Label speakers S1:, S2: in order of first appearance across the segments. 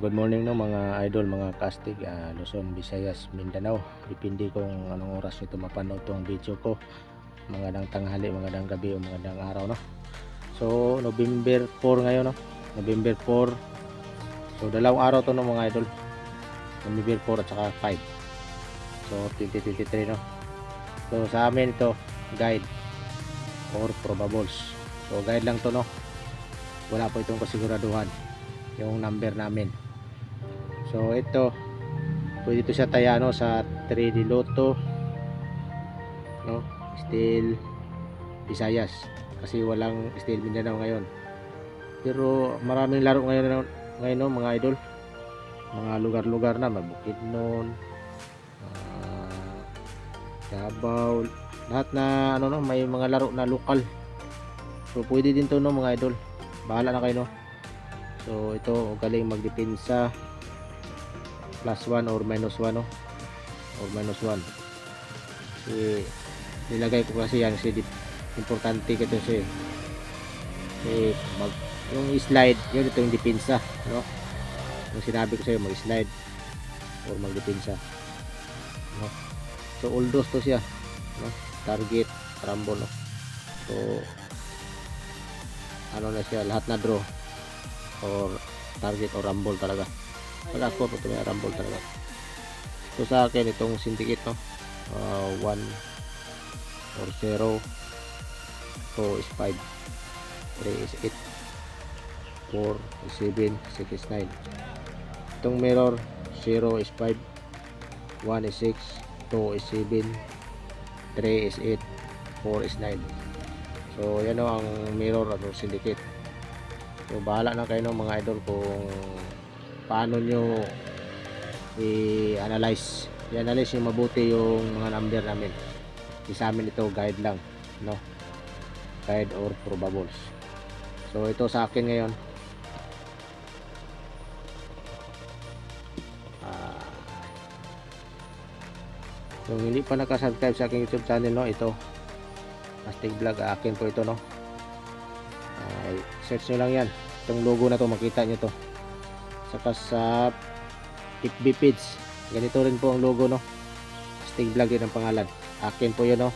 S1: Good morning no mga idol, mga kastig, Luzon, Visayas, Mindanao. Depende kung anong oras ito mapanood tong video ko. Magandang tanghali, magandang gabi o magandang araw no. So November 4 ngayon no. November 4. So dalawang araw to no mga idol. November 4 at saka 5. So 2023 no. So sa amin ito guide or probables. So guide lang to no. Wala po itong kasiguraduhan yung number namin. So ito pwede ito siya taya no, sa 3D Lotto no, Steel Visayas kasi walang Steel Mindanao ngayon, pero maraming laro ngayon no, mga idol. Mga lugar-lugar na Bukidnon, Davao, lahat na ano no, may mga laro na lokal. So pwede din to no mga idol, bahala na kayo no. So ito galing magdepensa +1 or -1 no, or -1. Nilagay ko kasi yan kasi importante ito kasi yung slide yun, ito yung depensa no, yung sinabi ko sa'yo mag slide or magdepensa no. So all those to siya no, target, rumble no. So ano na siya, lahat na draw or target or rumble talaga. Wala ko po ito, may rumble talaga. So sa akin itong syndicate no, 1 or 0, 2 is 5, 3 is 8, 4 is 7, 6 is 9. Itong mirror 0 is 5, 1 is 6, 2 is 7, 3 is 8, 4 is 9. So yan o ang mirror at syndicate. So bahala na kayo no, mga idol, kung paano nyo i-analyze yung mabuti yung mga number namin. Sa amin ito guide lang no, guide or probables. So ito sa akin ngayon kung hindi pa nakasubscribe sa aking YouTube channel no, ito Kastig Vlog, akin po ito no. Search nyo lang yan, itong logo na to, makita nyo to. Saka sa FB page ganito rin po ang logo no, Kastig Vlog din ang pangalan. Akin po yun no.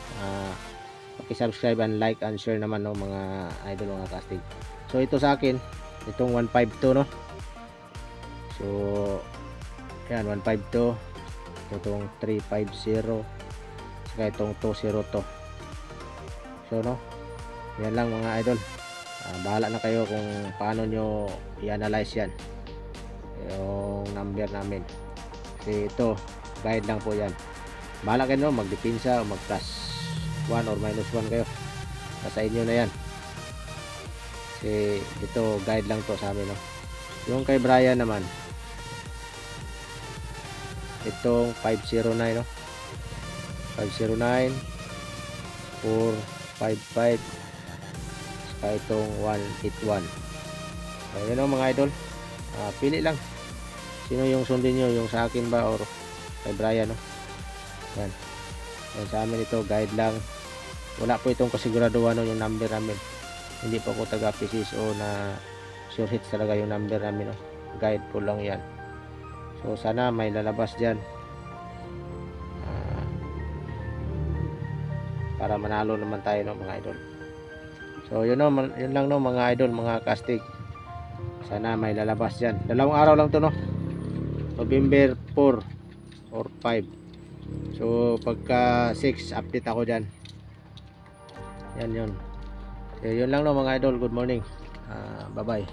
S1: Paki-subscribe and like and share naman no, mga idol, mga Kastig. So ito sa akin itong 152 no. So yan 152, itong 350, saka itong 202. So no, yan lang mga idol. Bahala na kayo kung paano nyo i-analyze yan yung number namin, kasi ito guide lang po yan. Bahala kayo no, magdepensa o mag +1 or -1 kayo, nasa inyo na yan, kasi ito guide lang to sa amin no. Yung kay Brian naman itong 509 no, 509, 455, itong 181. So yun o mga idol, pili lang sino yung sundin nyo, yung sa akin ba or kay Brian no. Yan, yan sa amin ito guide lang, wala po itong kasiguraduhan no, yung number namin. Hindi po ako taga PCSO na sure hits talaga yung number namin no, guide po lang yan. So sana may lalabas dyan para manalo naman tayo no, mga idol. So yun lang no mga idol, mga Kastig, sana may lalabas dyan. Dalawang araw lang to no, November 4 or 5. So pagka 6 update ako dyan. Yan yun. So yun lang no mga idol, good morning, bye bye.